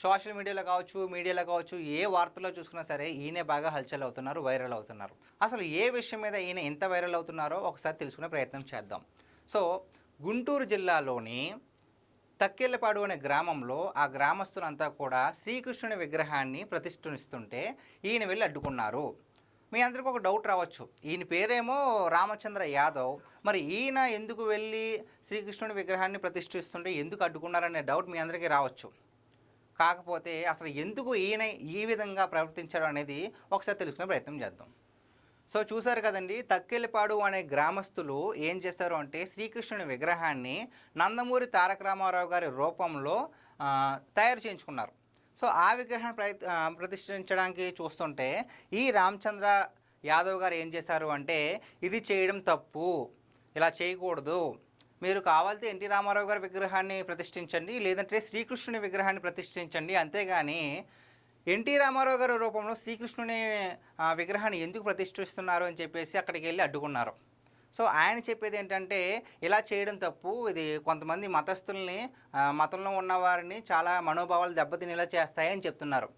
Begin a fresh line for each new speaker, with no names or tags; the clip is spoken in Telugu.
సోషల్ మీడియాలో కావచ్చు, ఏ వార్తల్లో చూసుకున్నా సరే ఈయనే బాగా హల్చల్ అవుతున్నారు, వైరల్ అవుతున్నారు. అసలు ఏ విషయం మీద ఈయన ఎంత వైరల్ అవుతున్నారో ఒకసారి తెలుసుకునే ప్రయత్నం చేద్దాం. సో, గుంటూరు జిల్లాలోని తక్కెళ్ళపాడు అనే గ్రామంలో ఆ గ్రామస్తులంతా కూడా శ్రీకృష్ణుని విగ్రహాన్ని ప్రతిష్ఠిస్తుంటే ఈయన వెళ్ళి అడ్డుకున్నారు. మీ అందరికీ ఒక డౌట్ రావచ్చు. ఈయన పేరేమో రామచంద్ర యాదవ్. మరి ఈయన ఎందుకు వెళ్ళి శ్రీకృష్ణుని విగ్రహాన్ని ప్రతిష్ఠిస్తుంటే ఎందుకు అడ్డుకున్నారనే డౌట్ మీ అందరికీ రావచ్చు. కాకపోతే అసలు ఎందుకు ఈయన ఈ విధంగా ప్రవర్తించడం అనేది ఒకసారి తెలుసుకునే ప్రయత్నం చేద్దాం. సో చూసారు కదండి, తక్కెళ్ళపాడు అనే గ్రామస్తులు ఏం చేస్తారు అంటే శ్రీకృష్ణుని విగ్రహాన్ని నందమూరి తారక రామారావు గారి రూపంలో తయారు చేయించుకున్నారు. సో ఆ విగ్రహాన్ని ప్రతిష్ఠించడానికి చూస్తుంటే ఈ రామచంద్ర యాదవ్ గారు ఏం చేశారు అంటే, ఇది చేయడం తప్పు, ఇలా చేయకూడదు, మీరు కావాలంటే ఎన్టీ రామారావు గారి విగ్రహాన్ని ప్రతిష్ఠించండి, లేదంటే శ్రీకృష్ణుని విగ్రహాన్ని ప్రతిష్ఠించండి, అంతేగాని ఎన్టీ రామారావు గారి రూపంలో శ్రీకృష్ణుని విగ్రహాన్ని ఎందుకు ప్రతిష్ఠిస్తున్నారు అని చెప్పేసి అక్కడికి వెళ్ళి అడ్డుకున్నారు. సో ఆయన చెప్పేది ఏంటంటే, ఇలా చేయడం తప్పు, ఇది కొంతమంది మతస్థుల్ని మతంలో ఉన్నవారిని చాలా మనోభావాలు దెబ్బతినేలా చేస్తాయని చెప్తున్నారు.